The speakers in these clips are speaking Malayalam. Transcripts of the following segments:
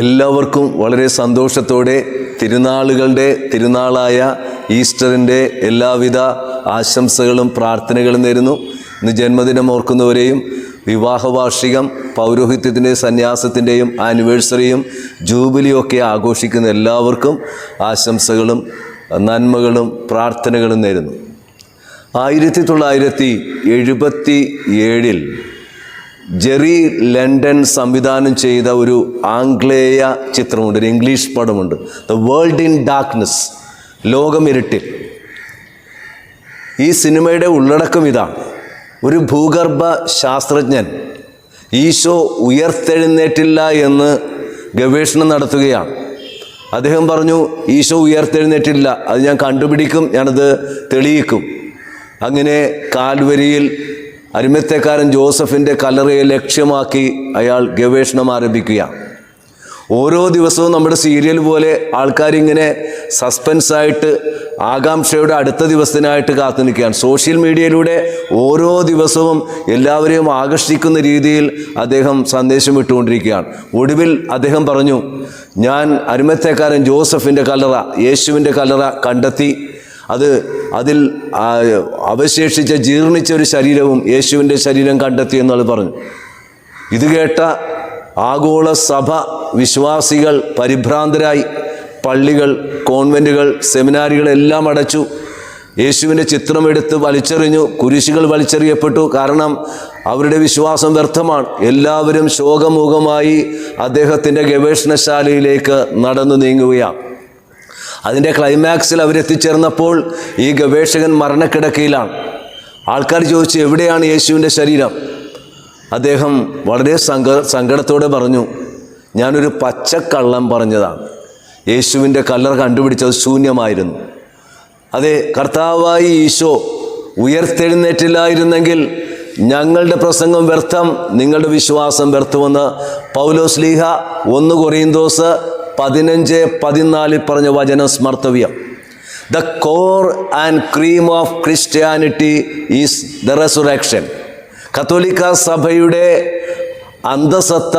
എല്ലാവർക്കും വളരെ സന്തോഷത്തോടെ തിരുനാളായ ഈസ്റ്ററിൻ്റെ എല്ലാവിധ ആശംസകളും പ്രാർത്ഥനകളും നേരുന്നു. ഇന്ന് ജന്മദിനം ഓർക്കുന്നവരെയും വിവാഹവാർഷികം, പൗരോഹിത്യത്തിൻ്റെ സന്യാസത്തിൻ്റെയും ആനിവേഴ്സറിയും ജൂബിലിയും ഒക്കെ ആഘോഷിക്കുന്ന എല്ലാവർക്കും ആശംസകളും നന്മകളും പ്രാർത്ഥനകളും നേരുന്നു. 1977 ജെറി ലണ്ടൻ സംവിധാനം ചെയ്ത ഒരു ആംഗ്ലേയ ചിത്രമുണ്ട്, ഒരു ഇംഗ്ലീഷ് പടമുണ്ട്, ദ വേൾഡ് ഇൻ ഡാർക്ക്നെസ്, ലോകം ഇരുട്ടിൽ. ഈ സിനിമയുടെ ഉള്ളടക്കം ഇതാണ്: ഒരു ഭൂഗർഭ ശാസ്ത്രജ്ഞൻ ഈശോ ഉയർത്തെഴുന്നേറ്റില്ല എന്ന് ഗവേഷണം നടത്തുകയാണ്. അദ്ദേഹം പറഞ്ഞു, ഈശോ ഉയർത്തെഴുന്നേറ്റില്ല, അത് ഞാൻ കണ്ടുപിടിക്കും, ഞാനത് തെളിയിക്കും. അങ്ങനെ കാൽവരിയിൽ അരിമത്തെക്കാരൻ ജോസഫിൻ്റെ കല്ലറയെ ലക്ഷ്യമാക്കി അയാൾ ഗവേഷണം ആരംഭിക്കുകയാണ്. ഓരോ ദിവസവും നമ്മുടെ സീരിയൽ പോലെ ആൾക്കാരിങ്ങനെ സസ്പെൻസായിട്ട് ആകാംക്ഷയുടെ അടുത്ത ദിവസത്തിനായിട്ട് കാത്തു നിൽക്കുകയാണ്. സോഷ്യൽ മീഡിയയിലൂടെ ഓരോ ദിവസവും എല്ലാവരെയും ആകർഷിക്കുന്ന രീതിയിൽ അദ്ദേഹം സന്ദേശം ഇട്ടുകൊണ്ടിരിക്കുകയാണ്. ഒടുവിൽ അദ്ദേഹം പറഞ്ഞു, ഞാൻ അരിമത്തെക്കാരൻ ജോസഫിൻ്റെ കല്ലറ, യേശുവിൻ്റെ കല്ലറ കണ്ടെത്തി. അതിൽ അവശേഷിച്ച ജീർണിച്ച ഒരു ശരീരവും യേശുവിൻ്റെ ശരീരം കണ്ടെത്തി എന്നുള്ളത് പറഞ്ഞു. ഇത് കേട്ട ആഗോള സഭ വിശ്വാസികൾ പരിഭ്രാന്തരായി. പള്ളികൾ, കോൺവെൻറ്റുകൾ, സെമിനാരികളെല്ലാം അടച്ചു. യേശുവിൻ്റെ ചിത്രമെടുത്ത് വലിച്ചെറിഞ്ഞു, കുരിശുകൾ വലിച്ചെറിയപ്പെട്ടു. കാരണം അവരുടെ വിശ്വാസം വ്യർത്ഥമാണ്. എല്ലാവരും ശോകമുഖമായി അദ്ദേഹത്തിൻ്റെ ഗവേഷണശാലയിലേക്ക് നടന്നു നീങ്ങുകയാണ്. അതിൻ്റെ ക്ലൈമാക്സിൽ അവരെത്തിച്ചേർന്നപ്പോൾ ഈ ഗവേഷകൻ മരണക്കിടക്കയിലാണ്. ആൾക്കാർ ചോദിച്ചു, എവിടെയാണ് യേശുവിൻ്റെ ശരീരം? അദ്ദേഹം വളരെ സങ്കടത്തോടെ പറഞ്ഞു, ഞാനൊരു പച്ചക്കള്ളം പറഞ്ഞതാണ്. യേശുവിൻ്റെ കല്ലറ കണ്ടുപിടിച്ചത് ശൂന്യമായിരുന്നു. അതെ, കർത്താവായി ഈശോ ഉയർത്തെഴുന്നേറ്റില്ലായിരുന്നെങ്കിൽ ഞങ്ങളുടെ പ്രസംഗം വ്യർത്ഥം, നിങ്ങളുടെ വിശ്വാസം വ്യർത്ഥമെന്ന് പൗലോസ്ലീഹ 1 കൊറിന്തോസ് 15:14 പറഞ്ഞ വചനം സ്മർത്തവ്യം. The core and cream of Christianity is the resurrection. കത്തോലിക്ക സഭയുടെ അന്തസത്ത,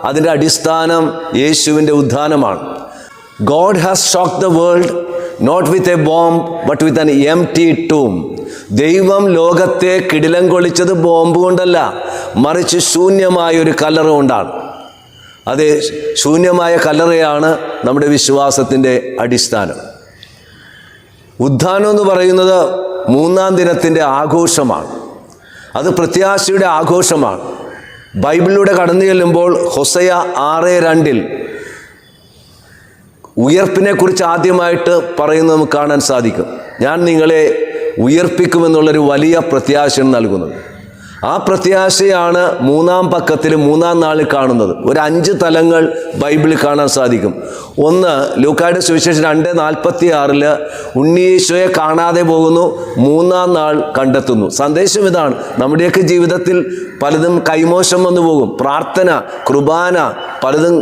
അതിൻ്റെ അടിസ്ഥാനം യേശുവിൻ്റെ ഉത്ഥാനമാണ്. God has shocked the world not with a bomb but with an empty tomb. ദൈവം ലോകത്തെ കിടിലം കൊള്ളിച്ചത് ബോംബ് കൊണ്ടല്ല, മറിച്ച് ശൂന്യമായ ഒരു കല്ലറ കൊണ്ടാണ്. അതേ, ശൂന്യമായ കല്ലറയാണ് നമ്മുടെ വിശ്വാസത്തിൻ്റെ അടിസ്ഥാനം. ഉത്ഥാനം എന്ന് പറയുന്നത് 3-ാം ദിനത്തിൻ്റെ ആഘോഷമാണ്. അത് പ്രത്യാശയുടെ ആഘോഷമാണ്. ബൈബിളിലൂടെ കടന്നു ചെല്ലുമ്പോൾ ഹോസയ 6:2 ഉയർപ്പിനെക്കുറിച്ച് ആദ്യമായിട്ട് പറയുന്നത് നമുക്ക് കാണാൻ സാധിക്കും. ഞാൻ നിങ്ങളെ ഉയർപ്പിക്കുമെന്നുള്ളൊരു വലിയ പ്രത്യാശ നൽകുന്നത്. ആ പ്രത്യാശയാണ് 3-ാം പക്കത്തിൽ 3-ാം നാളിൽ കാണുന്നത്. ഒരു 5 തലങ്ങൾ ബൈബിളിൽ കാണാൻ സാധിക്കും. ഒന്ന്, ലൂക്കായുടെ സുവിശേഷം 2:46 ഉണ്ണീശോയെ കാണാതെ പോകുന്നു, 3-ാം നാൾ കണ്ടെത്തുന്നു. സന്ദേശം ഇതാണ്: നമ്മുടെയൊക്കെ ജീവിതത്തിൽ പലതും കൈമോശം വന്നു പോകും. പ്രാർത്ഥന, കുർബാന, പലതും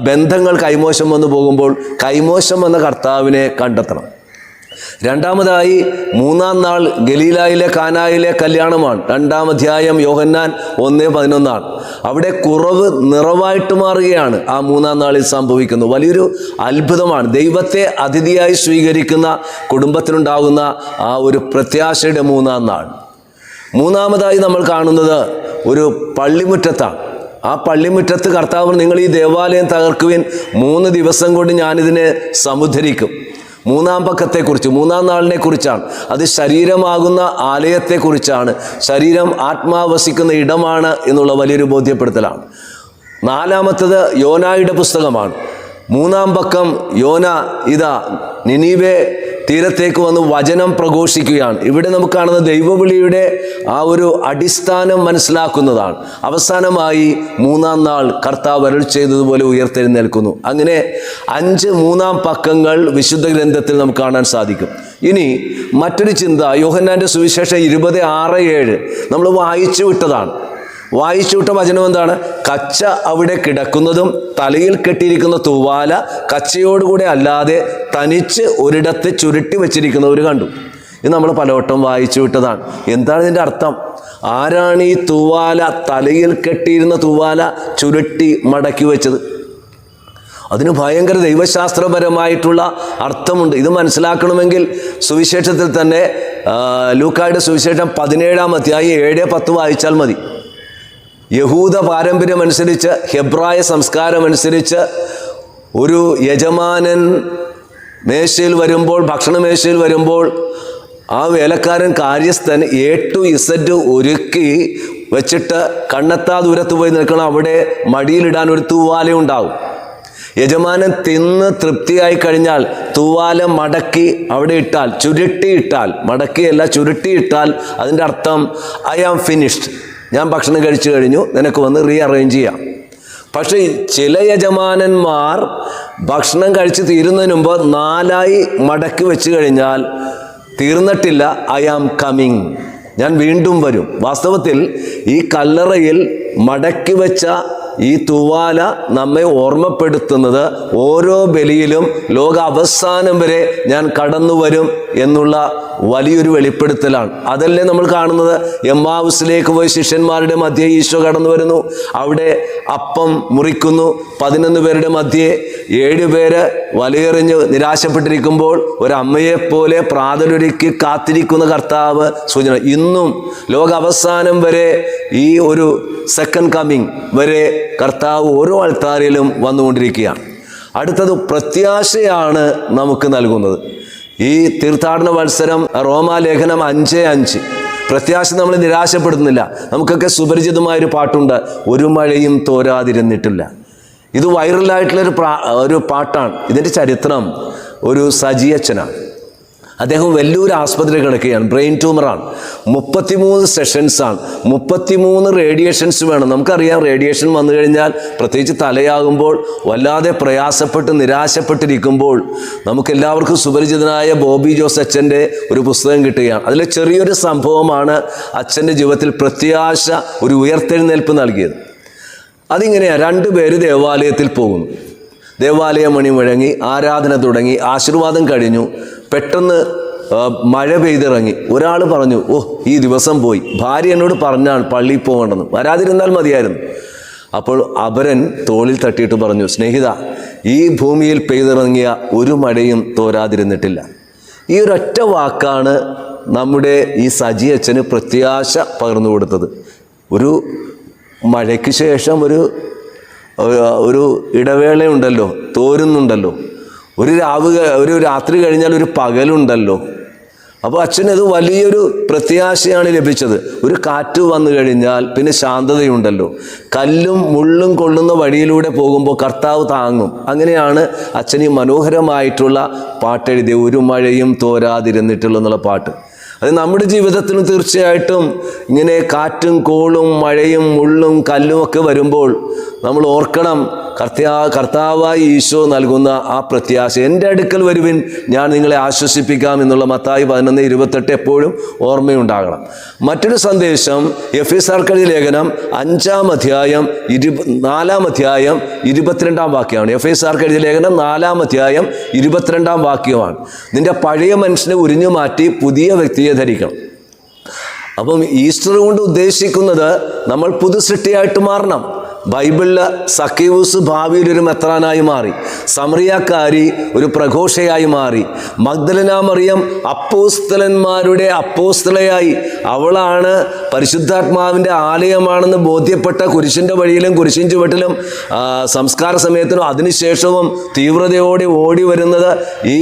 ബന്ധങ്ങൾ കൈമോശം വന്നു പോകുമ്പോൾ കൈമോശം വന്ന കർത്താവിനെ കണ്ടെത്തണം. രണ്ടാമതായി, 3-ാം നാൾ ഗലീലായിലെ കാനായിലെ കല്യാണമാണ്. 2-ാം അധ്യായം യോഹന്നാൻ 1:11. അവിടെ കുറവ് നിറവായിട്ട് മാറുകയാണ് ആ 3-ാം നാളിൽ സംഭവിക്കുന്നു. വലിയൊരു അത്ഭുതമാണ്. ദൈവത്തെ അതിഥിയായി സ്വീകരിക്കുന്ന കുടുംബത്തിനുണ്ടാകുന്ന ആ ഒരു പ്രത്യാശയുടെ 3-ാം നാൾ. മൂന്നാമതായി നമ്മൾ കാണുന്നത് ഒരു പള്ളിമുറ്റത്താണ്. ആ പള്ളിമുറ്റത്ത് കർത്താവ്, നിങ്ങൾ ഈ ദേവാലയം തകർക്കുവിൻ, 3 ദിവസം കൊണ്ട് ഞാനിതിനെ സമുദ്ധരിക്കും. 3-ാം പക്കത്തെക്കുറിച്ച്, 3-ാം നാളിനെ കുറിച്ചാണ്. അത് ശരീരമാകുന്ന ആലയത്തെക്കുറിച്ചാണ്. ശരീരം ആത്മാവസിക്കുന്ന ഇടമാണ് എന്നുള്ള വലിയൊരു ബോധ്യപ്പെടുത്തലാണ്. 4-ാമത്തത് യോനായുടെ പുസ്തകമാണ്. 3-ാം പക്കം യോന ഇതാ നിനീവെ തീരത്തേക്ക് വന്ന് വചനം പ്രഘോഷിക്കുകയാണ്. ഇവിടെ നമുക്ക് കാണുന്ന ദൈവവിളിയുടെ ആ ഒരു അടിസ്ഥാനം മനസ്സിലാക്കുന്നതാണ്. അവസാനമായി 3-ാം നാൾ കർത്താവ് അരുൾ ചെയ്തതുപോലെ ഉയർത്തെഴുന്നേൽക്കുന്നു. അങ്ങനെ 5 3-ാം പക്കങ്ങൾ വിശുദ്ധ ഗ്രന്ഥത്തിൽ നമുക്ക് കാണാൻ സാധിക്കും. ഇനി മറ്റൊരു ചിന്ത, യോഹന്നാൻ്റെ സുവിശേഷം 20:6-7 നമ്മൾ വായിച്ചു വിട്ടതാണ്. വായിച്ചു വിട്ട വചനം എന്താണ്? കച്ച അവിടെ കിടക്കുന്നതും തലയിൽ കെട്ടിയിരിക്കുന്ന തൂവാല കച്ചയോടുകൂടെ അല്ലാതെ തനിച്ച് ഒരിടത്ത് ചുരുട്ടി വെച്ചിരിക്കുന്നവർ കണ്ടു. ഇത് നമ്മൾ പലവട്ടം വായിച്ചു വിട്ടതാണ്. എന്താണ് ഇതിൻ്റെ അർത്ഥം? ആരാണ് ഈ തൂവാല, തലയിൽ കെട്ടിയിരുന്ന തൂവാല ചുരുട്ടി മടക്കി വെച്ചത്? അതിന് ഭയങ്കര ദൈവശാസ്ത്രപരമായിട്ടുള്ള അർത്ഥമുണ്ട്. ഇത് മനസ്സിലാക്കണമെങ്കിൽ സുവിശേഷത്തിൽ തന്നെ ലൂക്കായുടെ സുവിശേഷം 17-ാം അധ്യായം 7-10 വായിച്ചാൽ മതി. യഹൂദ പാരമ്പര്യമനുസരിച്ച്, ഹെബ്രായ സംസ്കാരമനുസരിച്ച് ഒരു യജമാനൻ മേശയിൽ വരുമ്പോൾ, ഭക്ഷണമേശയിൽ വരുമ്പോൾ, ആ വേലക്കാരൻ കാര്യസ്ഥൻ A to Z ഒരുക്കി വെച്ചിട്ട് കണ്ണെത്താ ദൂരത്ത് പോയി നിൽക്കണം. അവിടെ മടിയിലിടാൻ ഒരു തൂവാല ഉണ്ടാവും. യജമാനൻ തിന്ന് തൃപ്തിയായി കഴിഞ്ഞാൽ തൂവാല മടക്കി അവിടെ ഇട്ടാൽ, ചുരുട്ടിയിട്ടാൽ, മടക്കിയല്ല ചുരുട്ടിയിട്ടാൽ അതിൻ്റെ അർത്ഥം ഐ ആം ഫിനിഷ്ഡ്, ഞാൻ ഭക്ഷണം കഴിച്ചു കഴിഞ്ഞു, നിനക്ക് വന്ന് റീഅറേഞ്ച് ചെയ്യാം. പക്ഷേ ചില യജമാനന്മാർ ഭക്ഷണം കഴിച്ച് തീരുന്നതിന് മുമ്പ് 4ആയി മടക്കി വെച്ച് കഴിഞ്ഞാൽ തീർന്നിട്ടില്ല, ഐ ആം കമ്മിങ്, ഞാൻ വീണ്ടും വരും. വാസ്തവത്തിൽ ഈ കല്ലറയിൽ മടക്കി വെച്ച ഈ തൂവാല നമ്മെ ഓർമ്മപ്പെടുത്തുന്നത് ഓരോ ബലിയിലും ലോക അവസാനം വരെ ഞാൻ കടന്നു വരും എന്നുള്ള വലിയൊരു വെളിപ്പെടുത്തലാണ്. അതല്ലേ നമ്മൾ കാണുന്നത്. എമ്മാവുസിലേക്ക് പോയി ശിഷ്യന്മാരുടെ മധ്യേ ഈശോ കടന്നു വരുന്നു. അവിടെ അപ്പം മുറിക്കുന്നു. 11 പേരുടെ മധ്യേ 7 പേര് വലയെറിഞ്ഞ് നിരാശപ്പെട്ടിരിക്കുമ്പോൾ ഒരമ്മയെപ്പോലെ പ്രാതലൊരുക്കി കാത്തിരിക്കുന്ന കർത്താവ് സൂചന. ഇന്നും ലോക അവസാനം വരെ, ഈ ഒരു സെക്കൻഡ് കമ്മിങ് വരെ കർത്താവ് ഓരോ ആൾത്താരിലും വന്നുകൊണ്ടിരിക്കുകയാണ്. അടുത്തത് പ്രത്യാശയാണ് നമുക്ക് നൽകുന്നത്. ഈ തീർത്ഥാടന മത്സരം റോമാലേഖനം 5:5. പ്രത്യാശ നമ്മൾ നിരാശപ്പെടുന്നില്ല. നമുക്കൊക്കെ സുപരിചിതമായൊരു പാട്ടുണ്ട്, ഒരു മഴയും തോരാതിരുന്നിട്ടില്ല. ഇത് വൈറലായിട്ടുള്ളൊരു ഒരു പാട്ടാണ്. ഇതിൻ്റെ ചരിത്രം ഒരു സജിയച്ചനാണ്. അദ്ദേഹം വെല്ലൂർ ആസ്പത്രി കിടക്കുകയാണ്. ബ്രെയിൻ ട്യൂമറാണ്. 33 സെഷൻസാണ്. 33 റേഡിയേഷൻസ് വേണം. നമുക്കറിയാം, റേഡിയേഷൻ വന്നു കഴിഞ്ഞാൽ, പ്രത്യേകിച്ച് തലയാകുമ്പോൾ വല്ലാതെ പ്രയാസപ്പെട്ട് നിരാശപ്പെട്ടിരിക്കുമ്പോൾ നമുക്കെല്ലാവർക്കും സുപരിചിതനായ ബോബി ജോസ് അച്ഛൻ്റെ ഒരു പുസ്തകം കിട്ടുകയാണ്. അതിലെ ചെറിയൊരു സംഭവമാണ് അച്ഛൻ്റെ ജീവിതത്തിൽ പ്രത്യാശ, ഒരു ഉയർത്തെഴുന്നേൽപ്പ് നൽകിയത്. അതിങ്ങനെയാണ്. 2 പേര് ദേവാലയത്തിൽ പോകുന്നു. ദേവാലയ മണി മുഴങ്ങി, ആരാധന തുടങ്ങി, ആശീർവാദം കഴിഞ്ഞു. പെട്ടെന്ന് മഴ പെയ്തിറങ്ങി. ഒരാൾ പറഞ്ഞു, ഓ ഈ ദിവസം പോയി, ഭാര്യ എന്നോട് പറഞ്ഞാണ് പള്ളിയിൽ പോകണമെന്ന്, വരാതിരുന്നാൽ മതിയായിരുന്നു. അപ്പോൾ അപരൻ തോളിൽ തട്ടിയിട്ട് പറഞ്ഞു, സ്നേഹിത, ഈ ഭൂമിയിൽ പെയ്തിറങ്ങിയ ഒരു മഴയും തോരാതിരുന്നിട്ടില്ല. ഈ ഒരൊറ്റ വാക്കാണ് നമ്മുടെ ഈ സജി അച്ഛന് പ്രത്യാശ പകർന്നു കൊടുത്തത്. ഒരു മഴയ്ക്ക് ശേഷം ഒരു ഇടവേളയുണ്ടല്ലോ, തോരുന്നുണ്ടല്ലോ. ഒരു രാത്രി കഴിഞ്ഞാൽ ഒരു പകലുണ്ടല്ലോ. അപ്പോൾ അച്ഛനത് വലിയൊരു പ്രത്യാശയാണ് ലഭിച്ചത്. ഒരു കാറ്റ് വന്നു കഴിഞ്ഞാൽ പിന്നെ ശാന്തതയുണ്ടല്ലോ. കല്ലും മുള്ളും കൊള്ളുന്ന വഴിയിലൂടെ പോകുമ്പോൾ കർത്താവ് താങ്ങും. അങ്ങനെയാണ് അച്ഛൻ ഈ മനോഹരമായിട്ടുള്ള പാട്ടെഴുതിയ ഒരു മഴയും തോരാതിരുന്നിട്ടുള്ള എന്നുള്ള പാട്ട്. അത് നമ്മുടെ ജീവിതത്തിലും തീർച്ചയായിട്ടും ഇങ്ങനെ കാറ്റും കോളും മഴയും മുള്ളും കല്ലും ഒക്കെ വരുമ്പോൾ നമ്മൾ ഓർക്കണം, കർത്താവായി ഈശോ നൽകുന്ന ആ പ്രത്യാശ. എൻ്റെ അടുക്കൽ വരുവിൻ, ഞാൻ നിങ്ങളെ ആശ്വസിപ്പിക്കാം എന്നുള്ള മത്തായി 11:28 എപ്പോഴും ഓർമ്മയുണ്ടാകണം. മറ്റൊരു സന്ദേശം എഫെസ്യർക്കെഴുതിയ ലേഖനം 5-ാം അധ്യായം 4-ാം അധ്യായം 22-ാം വാക്യമാണ്. എഫെസ്യർക്കെഴുതിയ ലേഖനം 4-ാം അധ്യായം 22-ാം വാക്യമാണ്. നിന്റെ പഴയ മനുഷ്യനെ ഉരിഞ്ഞു മാറ്റി പുതിയ വ്യക്തിയെ ധരിക്കണം. അപ്പം ഈസ്റ്റർ കൊണ്ട് ഉദ്ദേശിക്കുന്നത് നമ്മൾ പുതു സൃഷ്ടിയായിട്ട് മാറണം. ബൈബിളിൽ സക്കീവൂസ് ഭാവിയിൽ ഒരു മെത്രാനായി മാറി. സമറിയാക്കാരി ഒരു പ്രഘോഷയായി മാറി. മഗ്ദലന മറിയം അപ്പോസ്തലന്മാരുടെ അപ്പോസ്തലയായി. അവളാണ് പരിശുദ്ധാത്മാവിൻ്റെ ആലയമാണെന്ന് ബോധ്യപ്പെട്ട കുരിശിൻ്റെ വഴിയിലും കുരിശിൻ ചുവട്ടിലും സംസ്കാര സമയത്തിനും അതിനുശേഷവും തീവ്രതയോടെ ഓടി വരുന്നത് ഈ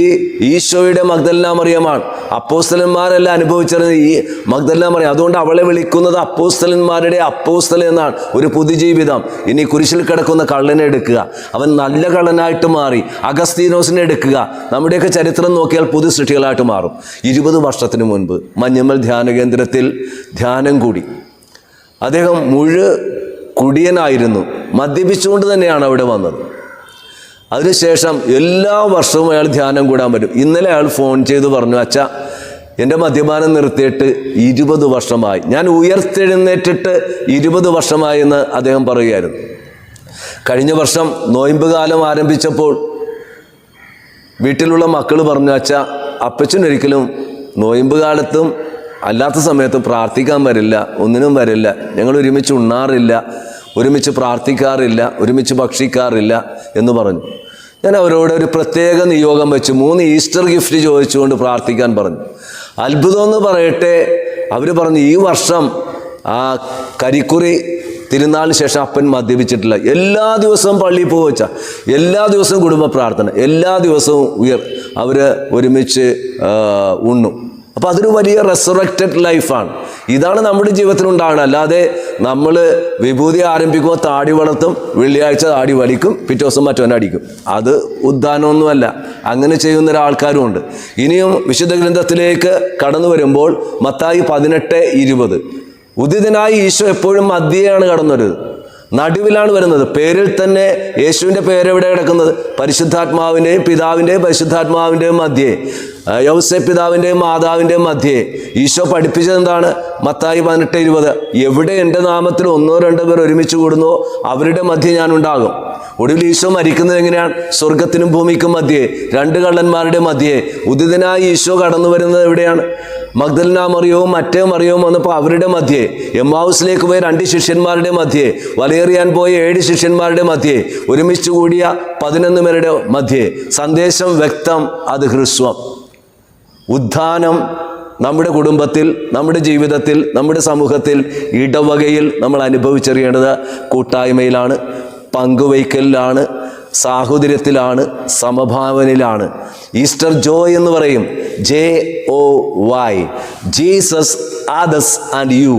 ഈശോയുടെ മഗ്ദലന മറിയമാണ്. അപ്പോസ്തലന്മാരെല്ലാം അനുഭവിച്ചിരുന്നത് ഈ മഗ്ദലന മറിയം. അതുകൊണ്ട് അവളെ വിളിക്കുന്നത് അപ്പോസ്തലന്മാരുടെ അപ്പോസ്തല എന്നാണ്. ഒരു പുതുജീവിതം. ഇനി കുരിശിൽ കിടക്കുന്ന കള്ളനെ എടുക്കുക, അവൻ നല്ല കള്ളനായിട്ട് മാറി. അഗസ്തീനോസിനെ എടുക്കുക, നമ്മുടെയൊക്കെ ചരിത്രം നോക്കിയാൽ പുതു സൃഷ്ടികളായിട്ട് മാറും. 20 വർഷത്തിന് മുൻപ് മഞ്ഞമ്മൽ ധ്യാന കേന്ദ്രത്തിൽ ധ്യാനം കൂടി. അദ്ദേഹം കുടിയനായിരുന്നു. മദ്യപിച്ചുകൊണ്ട് തന്നെയാണ് അവിടെ വന്നത്. അതിനുശേഷം എല്ലാ വർഷവും അയാൾ ധ്യാനം കൂടാൻ പറ്റും. ഇന്നലെ അയാൾ ഫോൺ ചെയ്ത് പറഞ്ഞു, അച്ഛാ, എൻ്റെ മദ്യപാനം നിർത്തിയിട്ട് 20 വർഷമായി, ഞാൻ ഉയർത്തെഴുന്നേറ്റിട്ട് 20 വർഷമായി എന്ന് അദ്ദേഹം പറയുകയായിരുന്നു. കഴിഞ്ഞ വർഷം നോയമ്പ് കാലം ആരംഭിച്ചപ്പോൾ വീട്ടിലുള്ള മക്കൾ പറഞ്ഞു, അച്ഛാ, അപ്പച്ചനൊരിക്കലും നോയമ്പ് കാലത്തും അല്ലാത്ത സമയത്തും പ്രാർത്ഥിക്കാൻ വരില്ല, ഒന്നിനും വരില്ല, ഞങ്ങൾ ഒരുമിച്ച് ഉണ്ണാറില്ല, ഒരുമിച്ച് പ്രാർത്ഥിക്കാറില്ല, ഒരുമിച്ച് ഭക്ഷിക്കാറില്ല എന്ന് പറഞ്ഞു. ഞാൻ അവരോട് ഒരു പ്രത്യേക നിയോഗം വെച്ച് 3 ഈസ്റ്റർ ഗിഫ്റ്റ് ചോദിച്ചുകൊണ്ട് പ്രാർത്ഥിക്കാൻ പറഞ്ഞു. അത്ഭുതം എന്ന് പറയട്ടെ, അവർ പറഞ്ഞു ഈ വർഷം ആ കരിക്കുറി തിരുനാളിന് ശേഷം അപ്പൻ മദ്യപിച്ചിട്ടില്ല. എല്ലാ ദിവസവും പള്ളിയിൽ പോവച്ച, എല്ലാ ദിവസവും കുടുംബ പ്രാർത്ഥന, എല്ലാ ദിവസവും അവർ ഒരുമിച്ച് ഉണ്ണും. അപ്പോൾ അതൊരു വലിയ റെസറക്റ്റഡ് ലൈഫാണ്. ഇതാണ് നമ്മുടെ ജീവിതത്തിൽ ഉണ്ടാകണം. അല്ലാതെ നമ്മൾ വിഭൂതി ആരംഭിക്കുമ്പോൾ താടി വളർത്തും, വെള്ളിയാഴ്ച താടി വലിക്കും, പിറ്റേ ദിവസം മറ്റവനെ അടിക്കും. അത് ഉദ്ധാനമൊന്നുമല്ല. അങ്ങനെ ചെയ്യുന്ന ഒരാൾക്കാരും ഉണ്ട്. ഇനിയും വിശുദ്ധ ഗ്രന്ഥത്തിലേക്ക് കടന്നു വരുമ്പോൾ മത്തായി 18:20 ഉദിതനായി ഈശോ എപ്പോഴും മധ്യയാണ് കടന്നു വരുന്നത്, നടുവിലാണ് വരുന്നത്. പേരിൽ തന്നെ യേശുവിൻ്റെ പേരെവിടെ കിടക്കുന്നത്? പരിശുദ്ധാത്മാവിൻ്റെയും പിതാവിൻ്റെയും പരിശുദ്ധാത്മാവിൻ്റെയും മധ്യേ, യൗസേപ്പ് പിതാവിൻ്റെയും മാതാവിൻ്റെയും മധ്യേ. ഈശോ പഠിപ്പിച്ചത് എന്താണ്? മത്തായി 18:20 എവിടെ എൻ്റെ നാമത്തിൽ 1-2 പേർ ഒരുമിച്ച് കൂടുന്നോ അവരുടെ മധ്യേ ഞാൻ ഉണ്ടാകും. ഒടുവിൽ ഈശോ മരിക്കുന്നത് എങ്ങനെയാണ്? സ്വർഗത്തിനും ഭൂമിക്കും മധ്യേ, 2 കള്ളന്മാരുടെ മധ്യേ. ഉദിതനായി ഈശോ കടന്നു വരുന്നത് എവിടെയാണ്? മഗ്ദലന മറിയവും മറ്റേ മറിയവും വന്നപ്പോൾ അവരുടെ മധ്യേ, എമ്മാവുസിലേക്ക് പോയ 2 ശിഷ്യന്മാരുടെ മധ്യേ, വലയെറിയാൻ പോയ 7 ശിഷ്യന്മാരുടെ മധ്യേ, ഒരുമിച്ച് കൂടിയ 11 പേരുടെ മധ്യേ. സന്ദേശം വ്യക്തം, അത് ഹ്രസ്വം. ഉദ്ധാനം നമ്മുടെ കുടുംബത്തിൽ, നമ്മുടെ ജീവിതത്തിൽ, നമ്മുടെ സമൂഹത്തിൽ, ഇടവകയിൽ നമ്മൾ അനുഭവിച്ചറിയേണ്ടത് കൂട്ടായ്മയിലാണ്, പങ്കുവയ്ക്കലിലാണ്, സാഹോദര്യത്തിലാണ്, സമഭാവനയിലാണ്. ഈസ്റ്റർ ജോയ് എന്ന് പറയും, JOY, Jesus, others and you.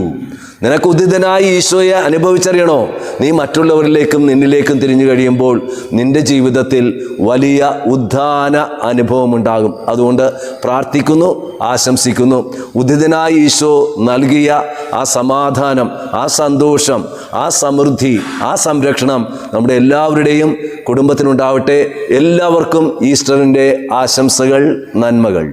നിനക്ക് ഉദിതനായി ഈശോയെ അനുഭവിച്ചറിയണോ? നീ മറ്റുള്ളവരിലേക്കും നിന്നിലേക്കും തിരിഞ്ഞു കഴിയുമ്പോൾ നിന്റെ ജീവിതത്തിൽ വലിയ ഉദ്ധാന അനുഭവമുണ്ടാകും. അതുകൊണ്ട് പ്രാർത്ഥിക്കുന്നു, ആശംസിക്കുന്നു. ഉദിതനായി ഈശോ നൽകിയ ആ സമാധാനം, ആ സന്തോഷം, ആ സമൃദ്ധി, ആ സംരക്ഷണം നമ്മുടെ എല്ലാവരുടെയും കുടുംബത്തിനുണ്ടാവട്ടെ. എല്ലാവർക്കും ഈസ്റ്ററിൻ്റെ ആശംസകൾ, നന്മകൾ.